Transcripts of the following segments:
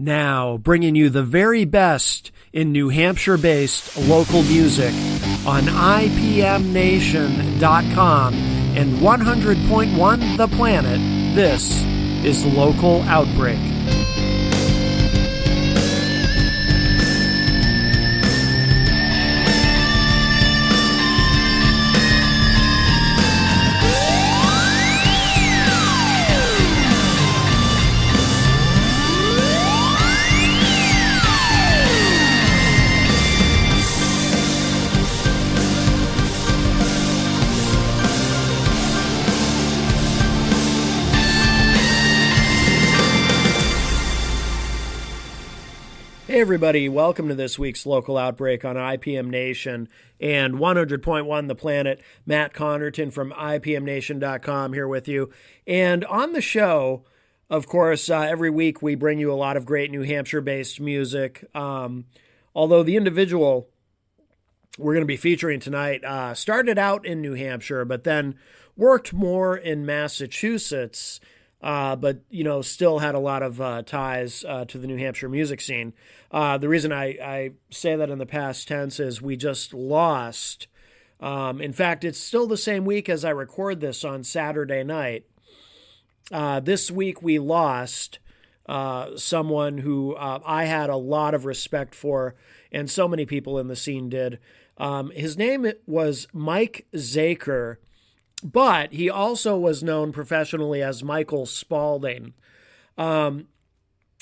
Now, bringing you the very best in New Hampshire-based local music on IPMNation.com and 100.1 The Planet, this is Local Outbreak. Hey everybody, welcome to this week's Local Outbreak on IPM Nation and 100.1 The Planet. Matt Connerton from IPMNation.com here with you. And on the show, of course, every week we bring you a lot of great New Hampshire-based music. Although the individual we're going to be featuring tonight started out in New Hampshire, but then worked more in Massachusetts, but, still had a lot of ties to the New Hampshire music scene. The reason I say that in the past tense is we just lost. In fact, it's still the same week as I record this on Saturday night. This week we lost someone who I had a lot of respect for, and so many people in the scene did. His name was Mike Zaker, but he also was known professionally as Michael Spaulding. And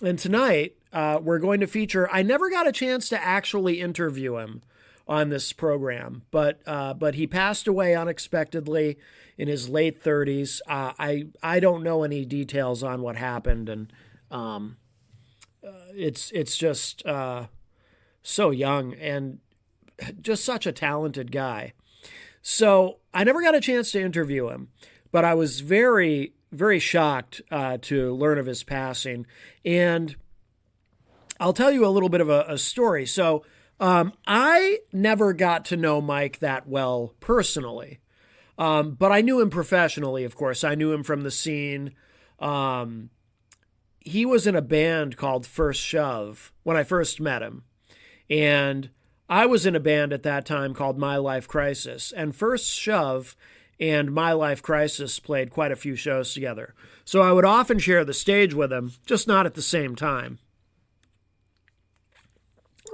tonight, we're going to feature, I never got a chance to actually interview him on this program, but he passed away unexpectedly in his late 30s. I don't know any details on what happened, and it's just so young and just such a talented guy. So I never got a chance to interview him, but I was very, very shocked to learn of his passing. And I'll tell you a little bit of a story. So I never got to know Mike that well personally, but I knew him professionally, of course. I knew him from the scene. He was in a band called First Shove when I first met him. And I was in a band at that time called My Life Crisis, and First Shove and My Life Crisis played quite a few shows together. So I would often share the stage with him, just not at the same time.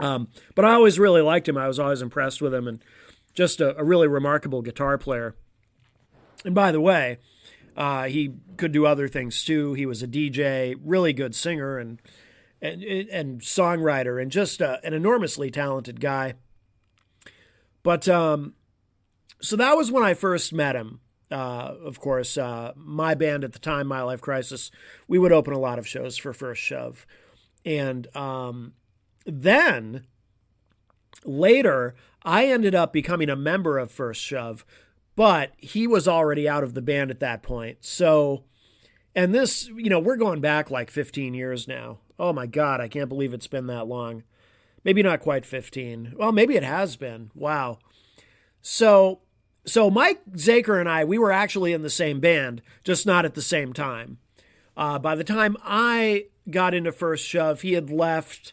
But I always really liked him. I was always impressed with him, and just a really remarkable guitar player. And by the way, he could do other things too. He was a DJ, really good singer, and songwriter, and just an enormously talented guy. But so that was when I first met him. Of course, my band at the time, My Life Crisis, we would open a lot of shows for First Shove. And then later, I ended up becoming a member of First Shove, but he was already out of the band at that point. So, and this, we're going back like 15 years now. Oh my God, I can't believe it's been that long. Maybe not quite 15. Well, maybe it has been. Wow. So Mike Zaker and I, we were actually in the same band, just not at the same time. By the time I got into First Shove, he had left,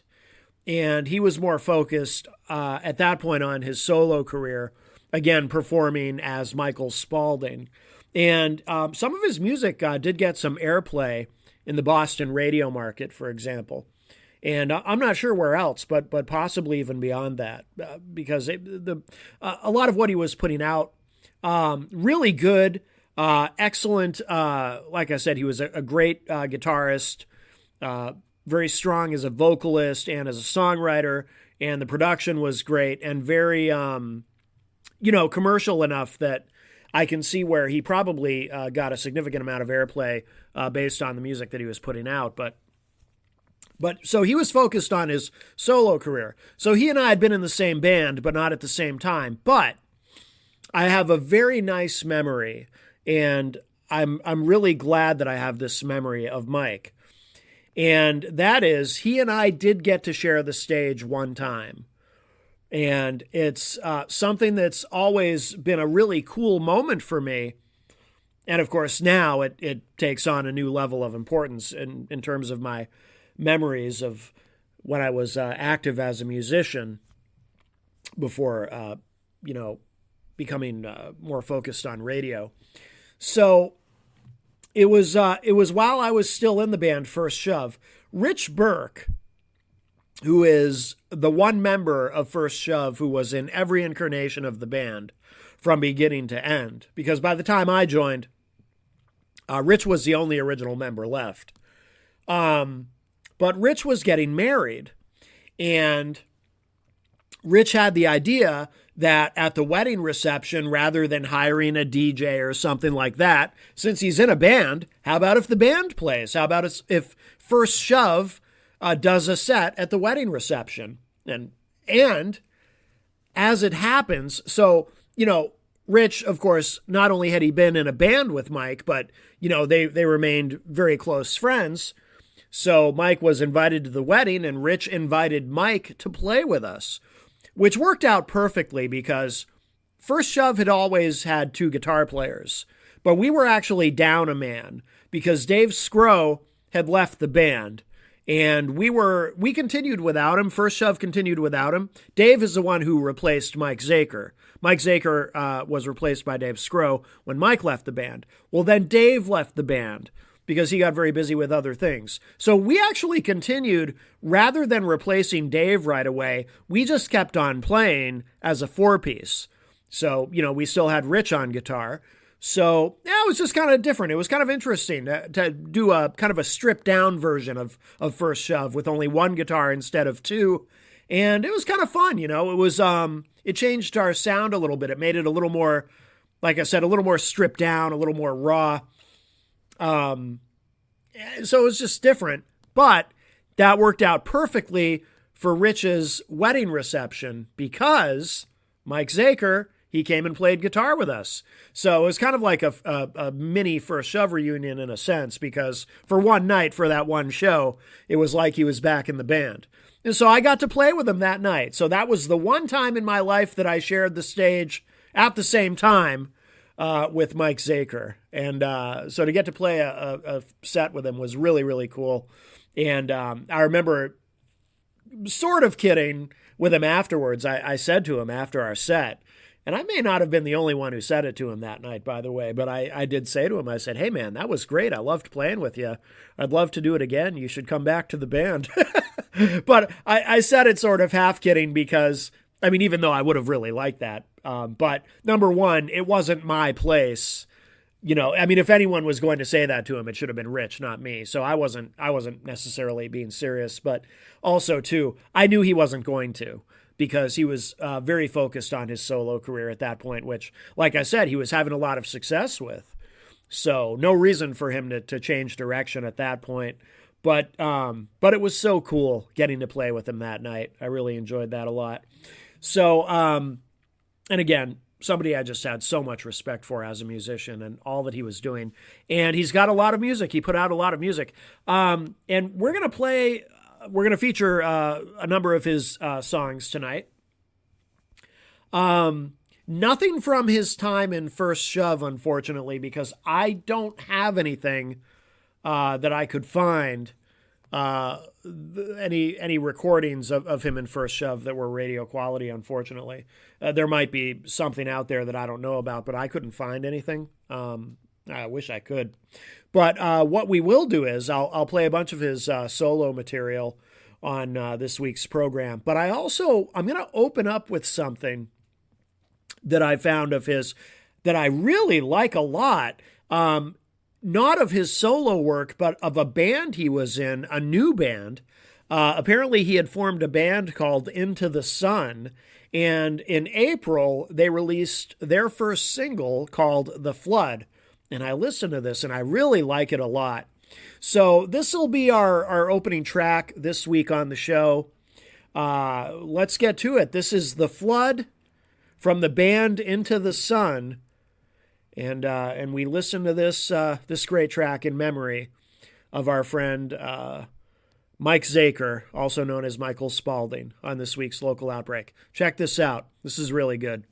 and he was more focused at that point on his solo career, again, performing as Michael Spaulding. And some of his music did get some airplay in the Boston radio market, for example. And I'm not sure where else, but possibly even beyond that, because a lot of what he was putting out, really good, excellent. Like I said, he was a great guitarist, very strong as a vocalist and as a songwriter, and the production was great and very, commercial enough that I can see where he probably got a significant amount of airplay based on the music that he was putting out. But so he was focused on his solo career. So he and I had been in the same band, but not at the same time. But I have a very nice memory, and I'm really glad that I have this memory of Mike. And that is, he and I did get to share the stage one time. And it's something that's always been a really cool moment for me. And of course, now it takes on a new level of importance in terms of my memories of when I was active as a musician before, becoming more focused on radio. So it was while I was still in the band First Shove. Rich Burke, who is the one member of First Shove who was in every incarnation of the band from beginning to end, because by the time I joined, Rich was the only original member left. But Rich was getting married, and Rich had the idea that at the wedding reception, rather than hiring a DJ or something like that, since he's in a band, how about if the band plays? How about if First Shove does a set at the wedding reception? And as it happens, so, Rich, of course, not only had he been in a band with Mike, but, they remained very close friends. So Mike was invited to the wedding, and Rich invited Mike to play with us, which worked out perfectly because First Shove had always had 2 guitar players, but we were actually down a man because Dave Scrow had left the band, and we continued without him. First Shove continued without him. Dave is the one who replaced Mike Zaker. Mike Zaker was replaced by Dave Scrow when Mike left the band. Well, then Dave left the band because he got very busy with other things. So we actually continued, rather than replacing Dave right away, we just kept on playing as a 4-piece. So, we still had Rich on guitar. So, yeah, it was just kind of different. It was kind of interesting to do a kind of a stripped down version of First Shove with only 1 guitar instead of 2. And it was kind of fun, It was, it changed our sound a little bit. It made it a little more, like I said, a little more stripped down, a little more raw. So it was just different, but that worked out perfectly for Rich's wedding reception because Mike Zaker, he came and played guitar with us. So it was kind of like a mini First Shove reunion in a sense, because for one night, for that one show, it was like he was back in the band. And so I got to play with him that night. So that was the one time in my life that I shared the stage at the same time with Mike Zaker. And so to get to play a set with him was really, really cool. And I remember sort of kidding with him afterwards. I said to him after our set, and I may not have been the only one who said it to him that night, by the way, but I did say to him, I said, "Hey, man, that was great. I loved playing with you. I'd love to do it again. You should come back to the band." But I said it sort of half kidding because, even though I would have really liked that, but number one, it wasn't my place. If anyone was going to say that to him, it should have been Rich, not me. So I wasn't necessarily being serious, but also too, I knew he wasn't going to, because he was very focused on his solo career at that point, which, like I said, he was having a lot of success with. So no reason for him to change direction at that point. But it was so cool getting to play with him that night. I really enjoyed that a lot. So, and again, somebody I just had so much respect for as a musician and all that he was doing. And he's got a lot of music. He put out a lot of music. And we're going to feature a number of his songs tonight. Nothing from his time in First Shove, unfortunately, because I don't have anything that I could find, any recordings of him in First Shove that were radio quality, unfortunately. There might be something out there that I don't know about, but I couldn't find anything. I wish I could. But what we will do is I'll play a bunch of his solo material on this week's program. But I'm going to open up with something that I found of his that I really like a lot. Not of his solo work, but of a band he was in, a new band. Apparently he had formed a band called Into the Sun, and in April they released their first single called The Flood. And I listened to this and I really like it a lot. So this will be our opening track this week on the show. Let's get to it. This is The Flood from the band Into the Sun. And we listen to this great track in memory of our friend Mike Zaker, also known as Michael Spaulding, on this week's Local Outbreak. Check this out. This is really good.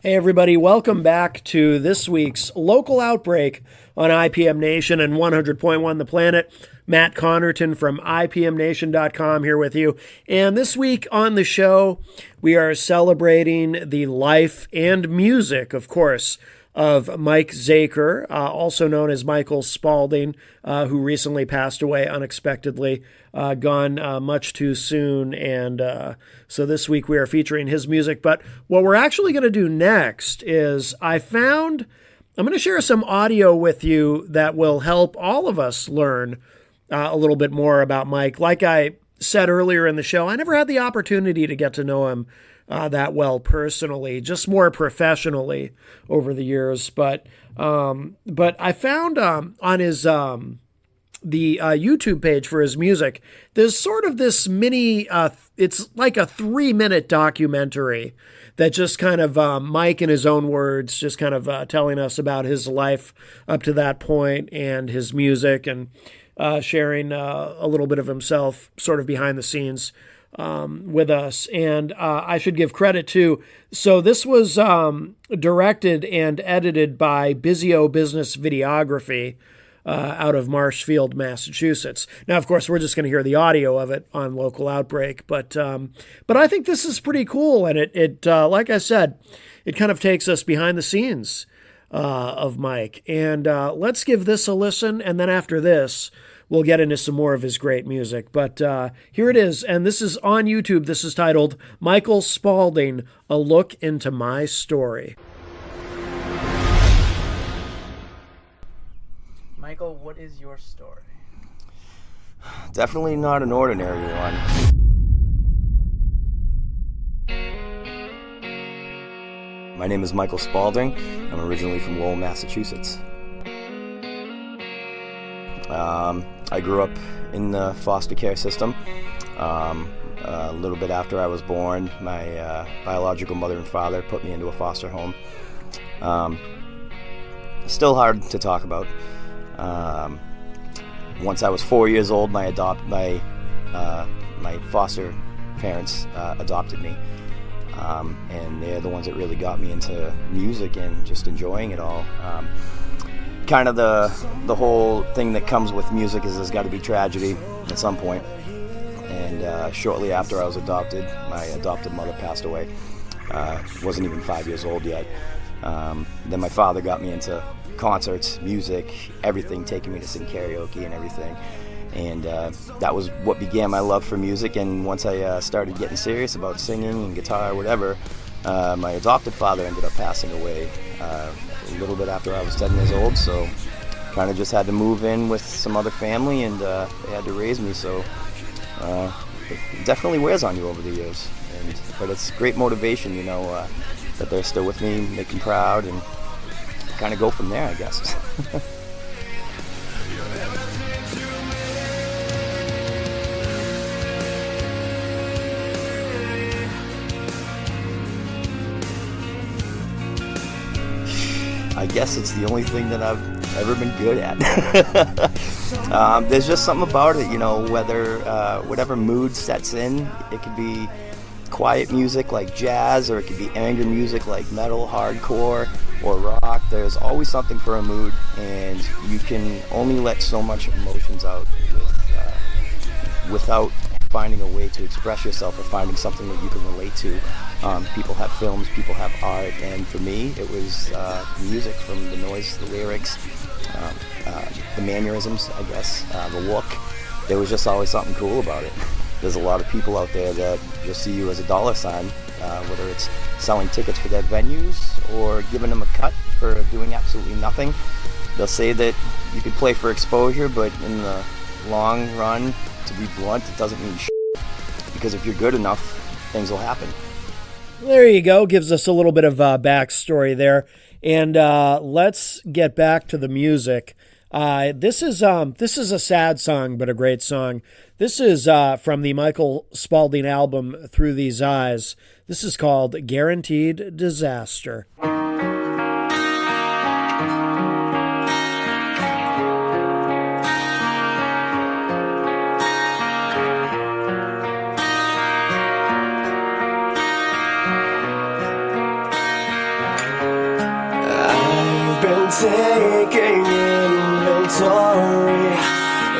Hey, everybody, welcome back to this week's local outbreak on IPM Nation and 100.1 The Planet. Matt Connerton from IPMNation.com here with you. And this week on the show, we are celebrating the life and music, of course, of Mike Zaker, also known as Michael Spaulding, who recently passed away unexpectedly, gone much too soon. And so this week we are featuring his music. But what we're actually going to do next is I'm going to share some audio with you that will help all of us learn a little bit more about Mike. Like I said earlier in the show, I never had the opportunity to get to know him that well personally, just more professionally over the years. But I found on his the YouTube page for his music, there's sort of this mini, it's like a 3-minute documentary that just kind of Mike, in his own words, just kind of telling us about his life up to that point and his music, and sharing a little bit of himself sort of behind the scenes with us. And I should give credit to, so this was directed and edited by Bizio Business Videography out of Marshfield, Massachusetts. Now, of course, we're just going to hear the audio of it on Local Outbreak, but I think this is pretty cool, and it like I said, it kind of takes us behind the scenes of Mike. And let's give this a listen, and then after this, we'll get into some more of his great music. But here it is, and this is on YouTube. This is titled Michael Spaulding, A Look Into My Story. Michael, what is your story? Definitely not an ordinary one. My name is Michael Spaulding. I'm originally from Lowell, Massachusetts. I grew up in the foster care system. A little bit after I was born, my biological mother and father put me into a foster home. Still hard to talk about. Once I was 4 years old, my foster parents adopted me. And they're the ones that really got me into music and just enjoying it all. Kind of the whole thing that comes with music is there's got to be tragedy at some point. And shortly after I was adopted, my adopted mother passed away. Wasn't even 5 years old yet. Then my father got me into concerts, music, everything, taking me to sing karaoke and everything. And that was what began my love for music. And once I started getting serious about singing and guitar, whatever, my adopted father ended up passing away a little bit after I was 10 years old. So kind of just had to move in with some other family, and they had to raise me. So it definitely wears on you over the years. But it's great motivation, you know, that they're still with me, making proud, and kind of go from there, I guess. I guess it's the only thing that I've ever been good at. There's just something about it, you know, whether whatever mood sets in. It could be quiet music like jazz, or it could be anger music like metal, hardcore, or rock. There's always something for a mood, and you can only let so much emotions out without finding a way to express yourself or finding something that you can relate to. People have films, people have art, and for me it was music, from the noise, the lyrics, the mannerisms, I guess, the look. There was just always something cool about it. There's a lot of people out there that just see you as a dollar sign, whether it's selling tickets for their venues or giving them a cut for doing absolutely nothing. They'll say that you could play for exposure, but in the long run, to be blunt, it doesn't mean shit, because if you're good enough, things will happen. There you go. Gives us a little bit of backstory there. And let's get back to the music. This is a sad song, but a great song. This is from the Michael Spaulding album, Through These Eyes. This is called Guaranteed Disaster. story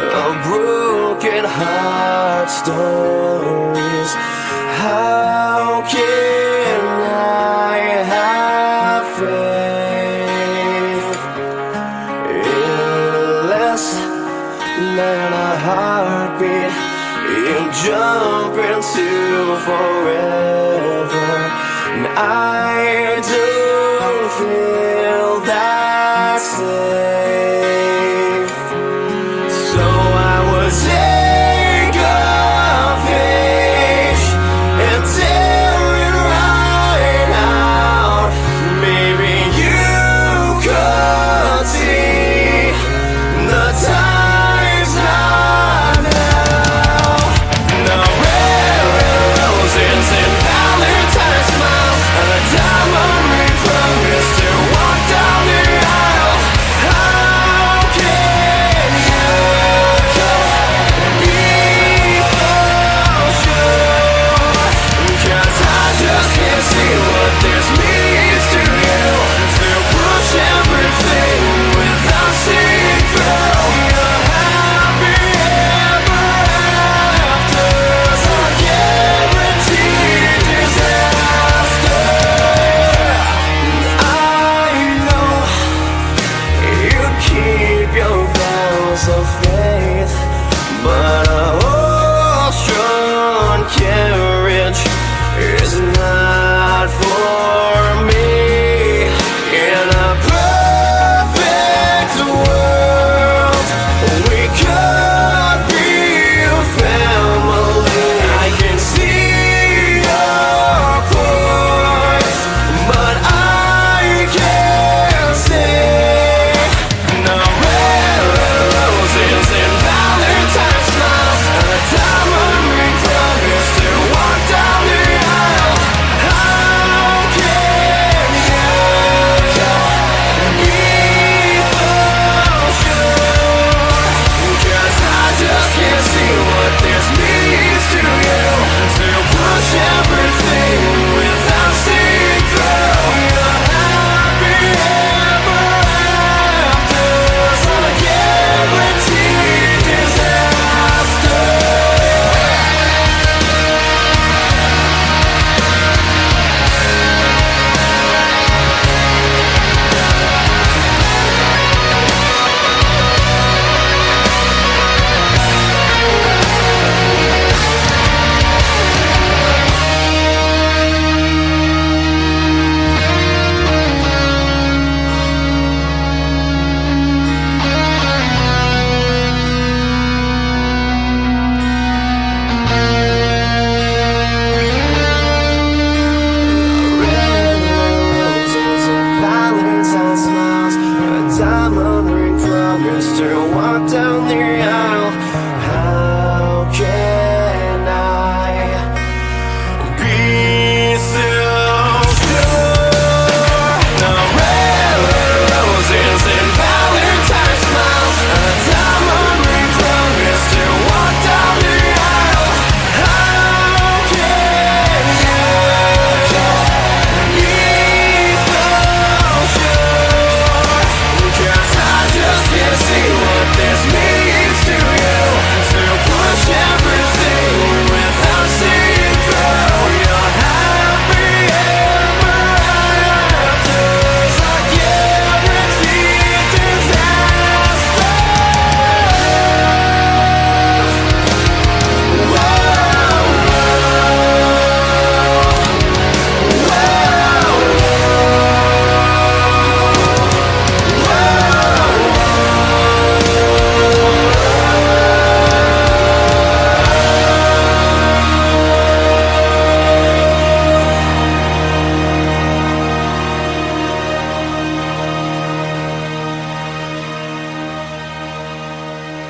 of broken heart stories. How can I have faith in less than a heartbeat? You jump into forever, and I don't feel that safe. So I would take a page and tear it right out. Maybe you could see the times are now. No red roses and Valentine's smiles, and a diamond ring promise to walk down the aisle. How can you be so sure? 'Cause I just can't see what this means to you. To push everything without seeing through. Your happy ever afters are guaranteed disaster. I know you keep your vows of faith, but a horse-drawn carriage is not for me. In a perfect world, we could be a family. I can see your point, but I can't say no red roses and Valentine's smiles, and a diamond ring promise to walk down the aisle. How can you be so sure? 'Cause I just can't see what this means to you. To push everything without seeing through. Your happy ever afters are guaranteed disaster. Red roses and Valentine's smiles, a diamond ring promise to walk down the aisle. How can I be so sure? No red roses and Valentine's smiles, a diamond ring promise to walk down the aisle. How can you be so sure? 'Cause I just can't see what this means to you. To push everything without seeing through. Your happy ever afters are guaranteed disaster.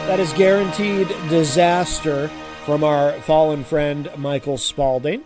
That is Guaranteed Disaster from our fallen friend Michael Spaulding.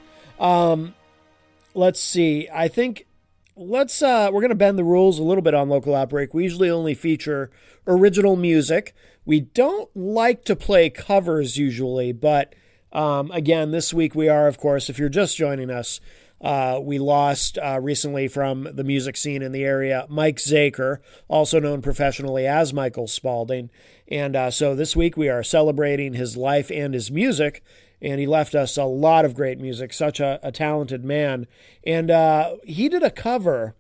Let's see. I think we're going to bend the rules a little bit on Local Outbreak. We usually only feature original music. We don't like to play covers usually, but again, this week we are, of course, if you're just joining us, We lost recently from the music scene in the area Mike Zaker, also known professionally as Michael Spaulding. And so this week we are celebrating his life and his music. And he left us a lot of great music, such a talented man. And he did a cover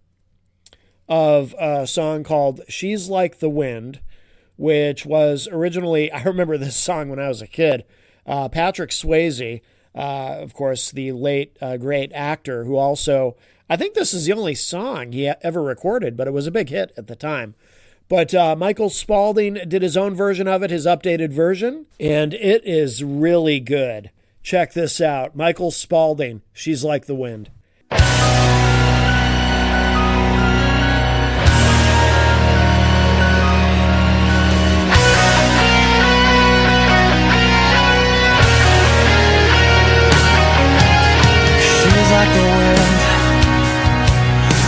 of a song called She's Like the Wind, which was originally, I remember this song when I was a kid, Patrick Swayze, of course, the late great actor who also, I think this is the only song he ever recorded, but it was a big hit at the time. But Michael Spaulding did his own version of it, his updated version, and it is really good. Check this out. Michael Spaulding, She's Like the Wind. She's like the wind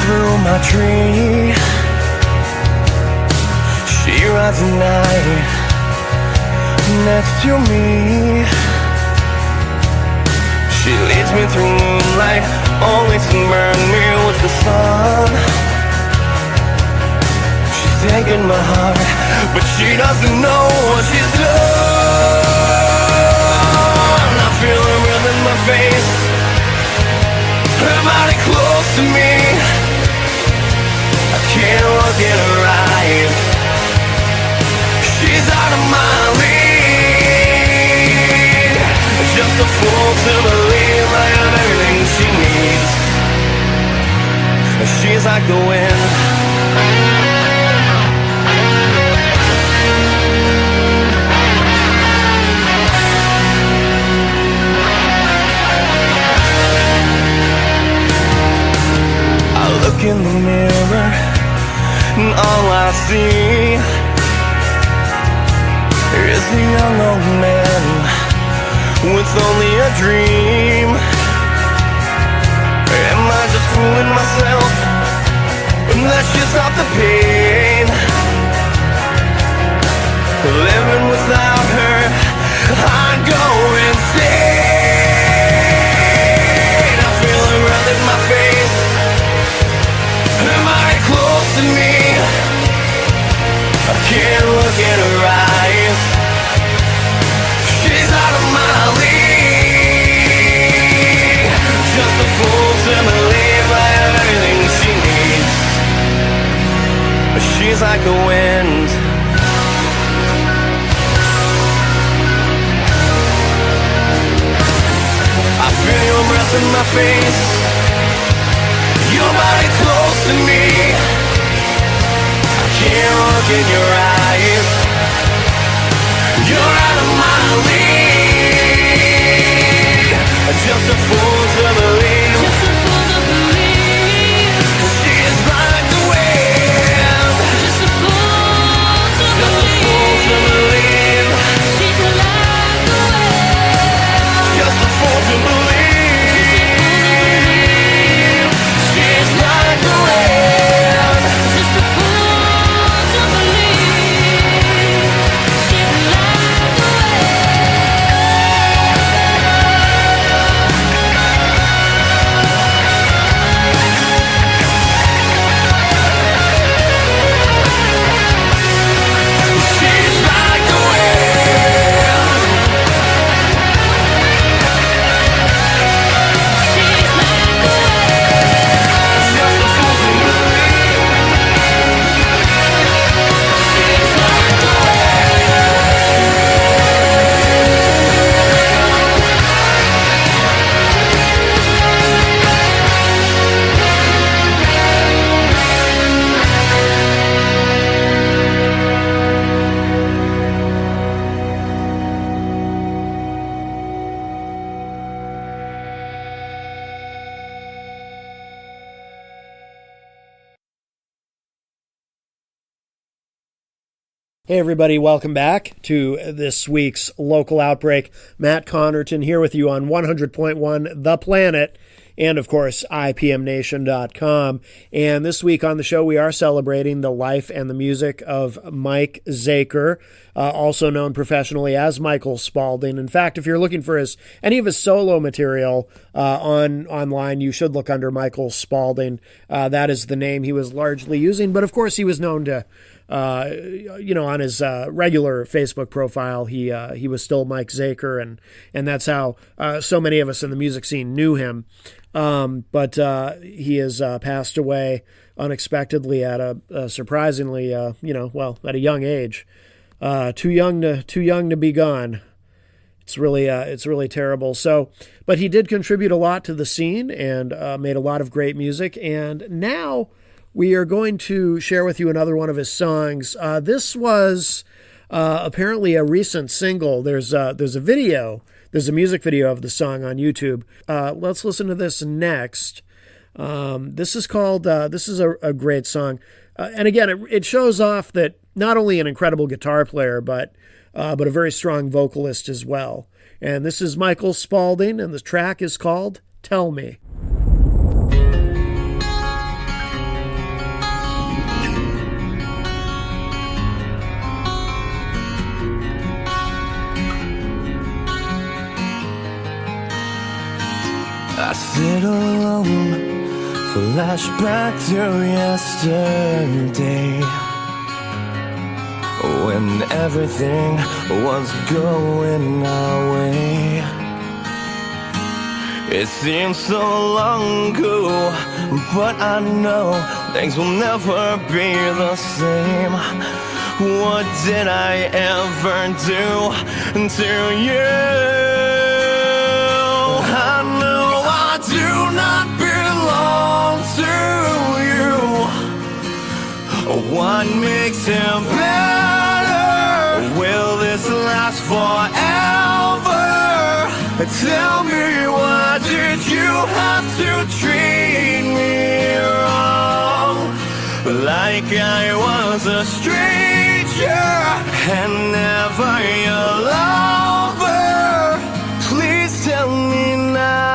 through my tree. She rides the night next to me. She leads me through moonlight, only to burn me with the sun. She's taking my heart, but she doesn't know what she's done. I feel her breath in my face, her body close to me. I can't look in her eyes, she's out of my league. Just a fool to believe I have everything she needs. She's like the wind. I look in the mirror and all I see is a young old man with only a dream. Am I just fooling myself? And that's just not the pain. Living without her, I'd go insane. I feel her breath in my face, her body close to me. I can't look in her eyes, she's out of my league. Just a fool to believe I have everything she needs. She's like the wind. I feel your breath in my face, your body close to me. I can't look in your eyes, you're out of my league. Just a fool to believe, just a fool to believe. She is like the wind. Just a fool to believe. She's like the wind. Just a fool to believe. She's like the wind. Just a fool to believe. She's like the Hey everybody, welcome back to this week's local outbreak. Matt Connerton here with you on 100.1 The Planet. and of course, IPMNation.com. And this week on the show, we are celebrating the life and the music of Mike Zaker, also known professionally as Michael Spaulding. In fact, if you're looking for any of his solo material online, you should look under Michael Spaulding. That is the name he was largely using, but of course he was known to, on his regular Facebook profile, he was still Mike Zaker, and that's how so many of us in the music scene knew him. But he has passed away unexpectedly at a surprisingly, at a young age. Too young to be gone. It's really terrible. So, but he did contribute a lot to the scene and made a lot of great music. And now we are going to share with you another one of his songs. This was apparently a recent single. There's a video. There's a music video of the song on YouTube. Let's listen to this next. This is called. This is a great song. And again, it shows off that not only an incredible guitar player, but a very strong vocalist as well. And this is Michael Spaulding, and the track is called Tell Me. I sit alone, flashback to yesterday, when everything was going our way. It seems so long ago, but I know things will never be the same. What did I ever do to you? I know I do not belong to you. What makes him better? Will this last forever? Tell me, why did you have to treat me wrong? Like I was a stranger and never your lover. Please tell me now.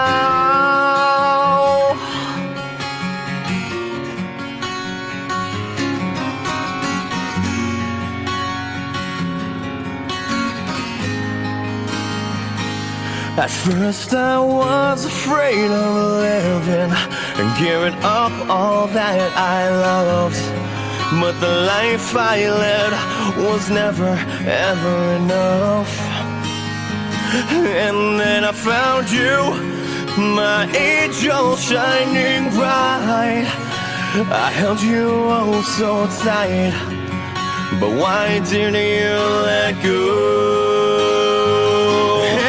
At first I was afraid of living and giving up all that I loved, but the life I led was never ever enough. And then I found you, my angel shining bright. I held you oh so tight, but why didn't you let go?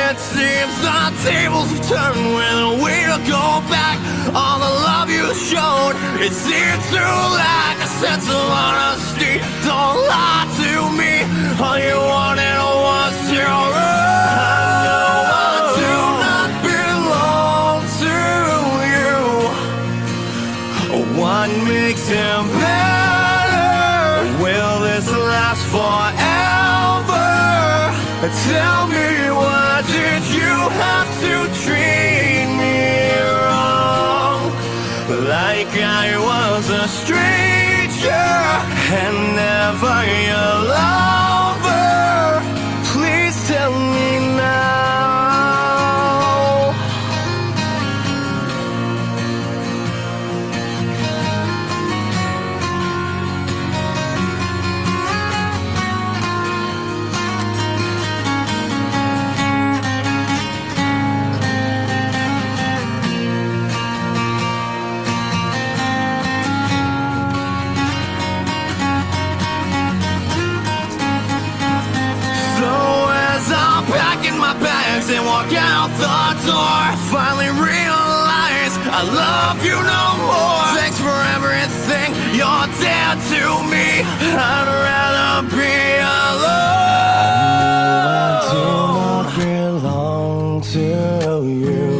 It seems the tables have turned when we don't go back. All the love you showed, it seemed to lack a sense of honesty. Don't lie to me, all you wanted was to run. I do not belong to you. What makes him better? Will this last forever? Tell me, why did you have to treat me wrong? Like I was a stranger and never your lover. Please tell me now. And walk out the door, finally realize I love you no more. Thanks for everything, you're dead to me. I'd rather be alone. I do not belong to you.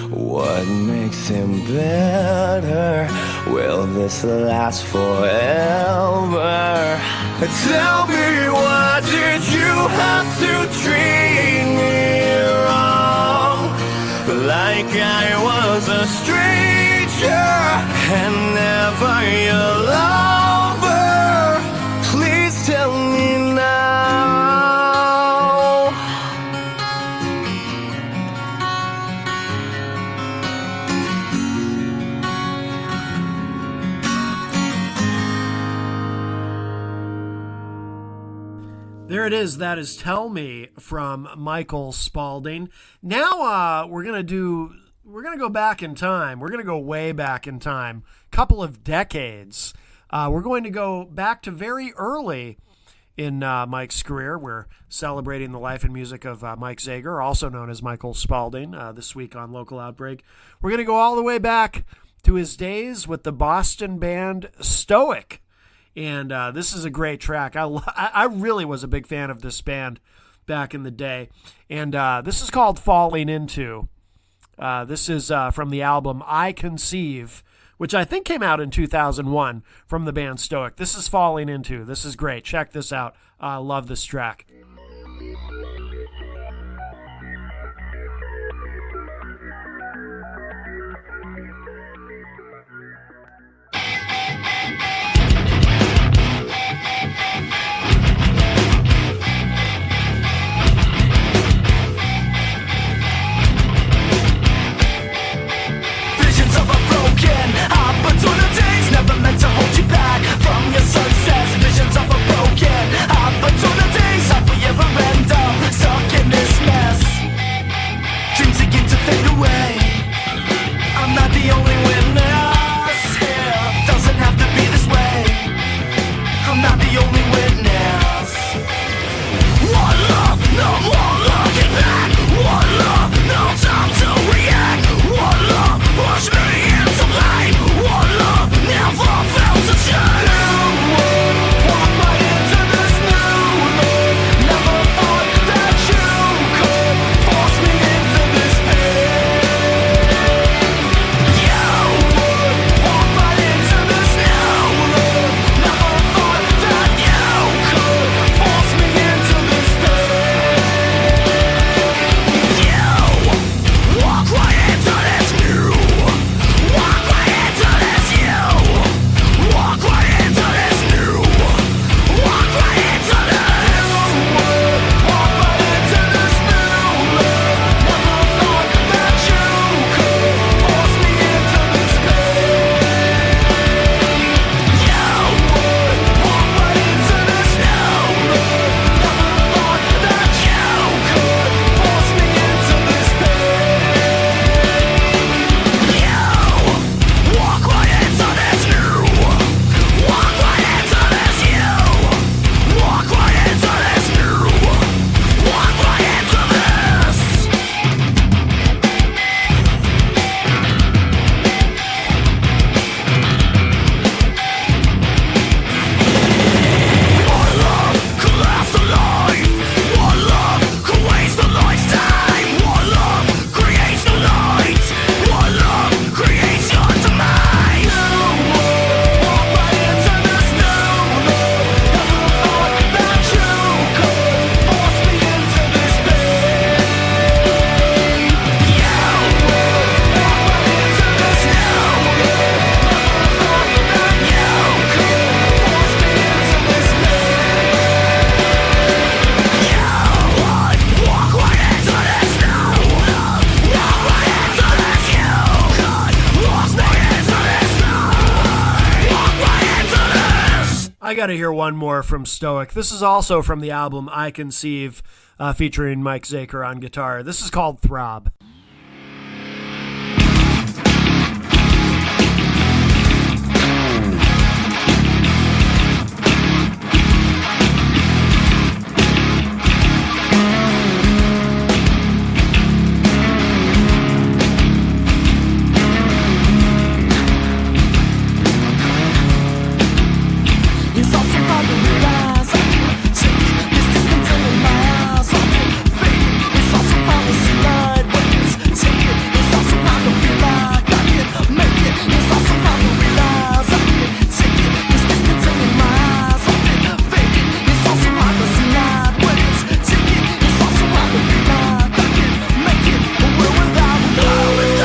What makes him better? Will this last forever? Tell me, why did you have to treat me wrong? Like like I was a stranger and never your lover. Please tell me now. There it is. That is Tell Me from Michael Spaulding. Now we're going to go back in time. We're going to go way back in time, couple of decades. We're going to go back to very early in Mike's career. We're celebrating the life and music of Mike Zaker, also known as Michael Spaulding, this week on Local Outbreak. We're going to go all the way back to his days with the Boston band Stoic. And this is a great track. I really was a big fan of this band back in the day. And this is called Falling Into. This is from the album I Conceive, which I think came out in 2001 from the band Stoic. This is Falling Into. This is great. Check this out. I love this track. Opportunities never meant to hold you back from your success. Visions of a broken opportunities. How we ever end up stuck in this mess? Dreams begin to fade away. I'm not the only witness here. Doesn't have to be this way. I'm not the only witness. One love, no more looking back. One love, no time to react. One love, push me into blame. One love, never felt a change. Walk right into this new love. Never thought that you could force me into this pain. You would walk right into this new love. Never thought that you could force me into this pain. You walk right into this new. Walk right into this you. Walk right into this new. Walk right into this. Walk right into this new love. Never thought that you could force me into this pain. You would walk right into this new love. Never thought that you could force me into this pain. You walk right into this new. Walk right into this you. Walk right into this new. Walk right into this. One love could last a life. One love could waste a lifetime. One love creates the light. One love creates your demise. Walk right into this new love. Never thought that you could force me into this pain. You walk right into this new love. Never thought that you could force me into this pain. You would walk right into this new love. Walk right into this you could force me into this love. Walk right into this. I got to hear one more from Stoic. This is also from the album I Conceive, featuring Mike Zaker on guitar. This is called Throb. It's also hard to realize I can't take this distance any miles. I can't fake it. It's also hard to see light when it's taken. It's also hard to feel like I can't make it. It's also hard to realize I can't take it. This distance any miles. I can't fake it. It's also hard to see light when it's taken. It's also hard to feel like I can't make it. But we're without love.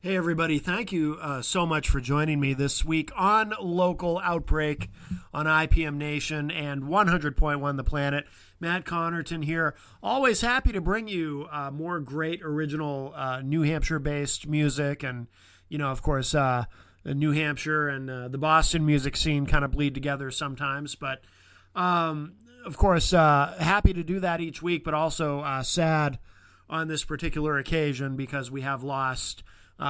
Hey, everybody. Thank you so much for joining me this week on Local Outbreak on IPM Nation and 100.1 The Planet. Matt Connerton here. Always happy to bring you more great original New Hampshire-based music. And, you know, of course, New Hampshire and the Boston music scene kind of bleed together sometimes. But, of course, happy to do that each week, but also sad on this particular occasion because we have lost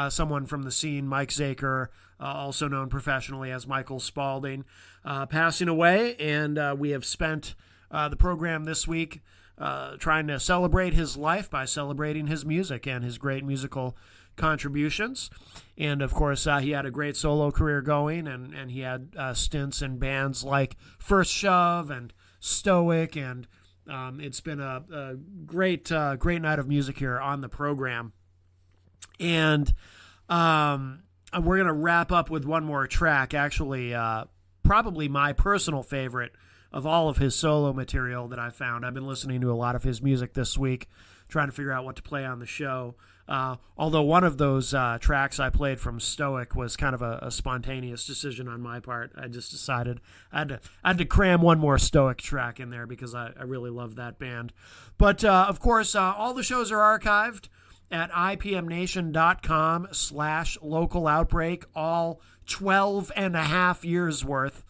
someone from the scene, Mike Zaker, also known professionally as Michael Spaulding, passing away. And we have spent the program this week trying to celebrate his life by celebrating his music and his great musical contributions. And, of course, he had a great solo career going, and he had stints in bands like First Shove and Stoic, and it's been a great night of music here on the program. And we're going to wrap up with one more track, actually probably my personal favorite of all of his solo material that I found. I've been listening to a lot of his music this week, trying to figure out what to play on the show. Although one of those tracks I played from Stoic was kind of a spontaneous decision on my part. I just decided I had to cram one more Stoic track in there because I really love that band. But, of course, all the shows are archived at ipmnation.com/local outbreak, all 12 and a half years worth.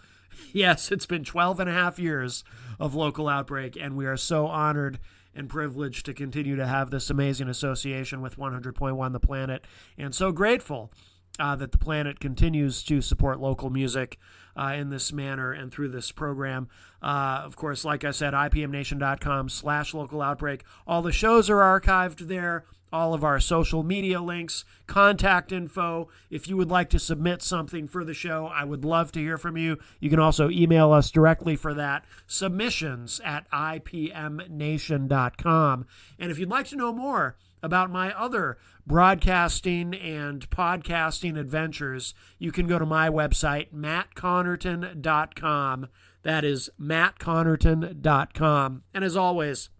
Yes, it's been 12 and a half years of Local Outbreak, and we are so honored and privileged to continue to have this amazing association with 100.1 The Planet, and so grateful that The Planet continues to support local music in this manner and through this program. Of course, like I said, ipmnation.com/local outbreak. All the shows are archived there. All of our social media links, contact info. If you would like to submit something for the show, I would love to hear from you. You can also email us directly for that, submissions@ipmnation.com. And if you'd like to know more about my other broadcasting and podcasting adventures, you can go to my website, mattconnerton.com. That is mattconnerton.com. And as always,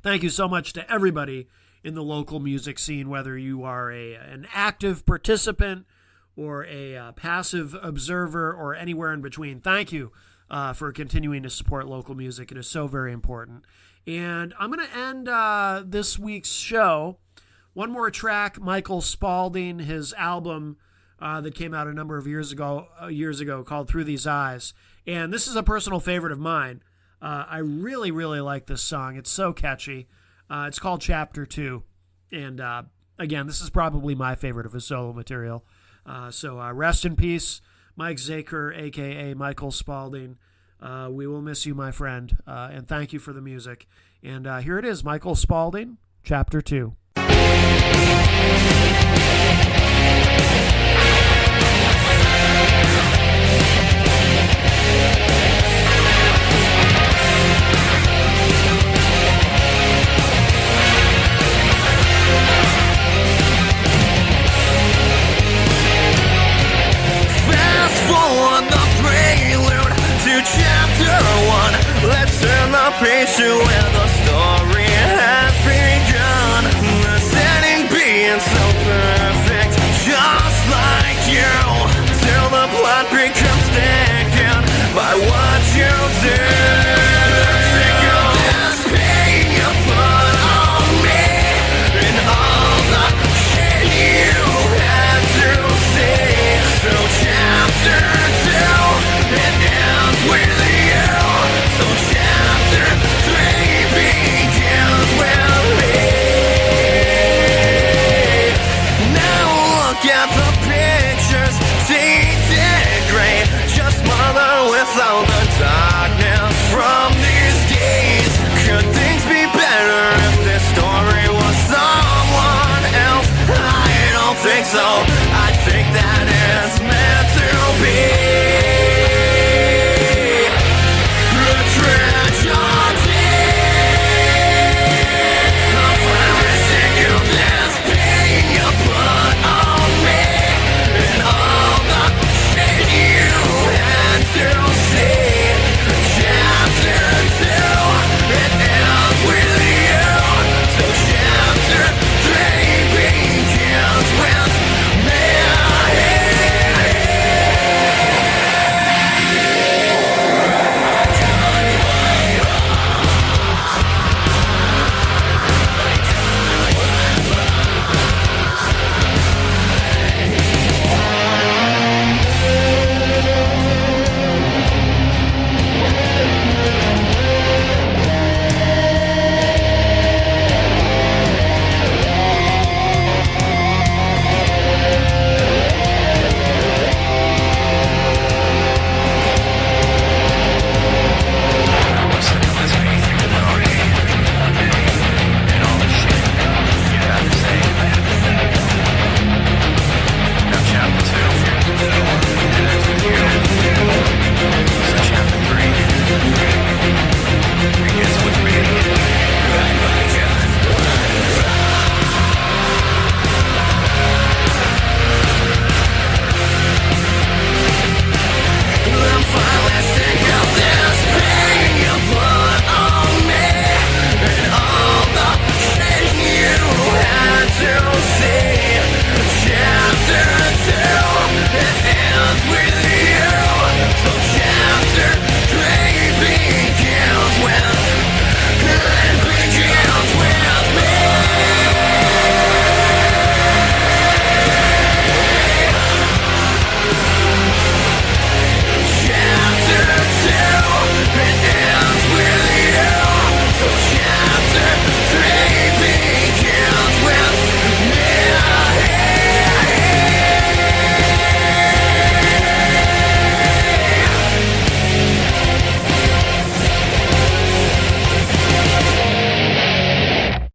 thank you so much to everybody in the local music scene, whether you are an active participant or a passive observer or anywhere in between. Thank you for continuing to support local music. It is so very important. And I'm going to end this week's show. One more track, Michael Spaulding, his album that came out a number of years ago called Through These Eyes. And this is a personal favorite of mine. I really, really like this song. It's so catchy. It's called Chapter 2. And again, this is probably my favorite of his solo material. So rest in peace, Mike Zaker, a.k.a. Michael Spaulding. We will miss you, my friend. And thank you for the music. And here it is, Michael Spaulding, Chapter 2. Chapter 1, let's turn the page to where the story has begun. The setting being so perfect, just like you, till the plot becomes taken by what you do. Take all this pain you put on me, and all the shit you had to say. So chapter 2, it ends with you. So chapter 3 begins with me. Now look at the pictures, tainted gray. Just mother without the darkness from these days. Could things be better if this story was someone else? I don't think so.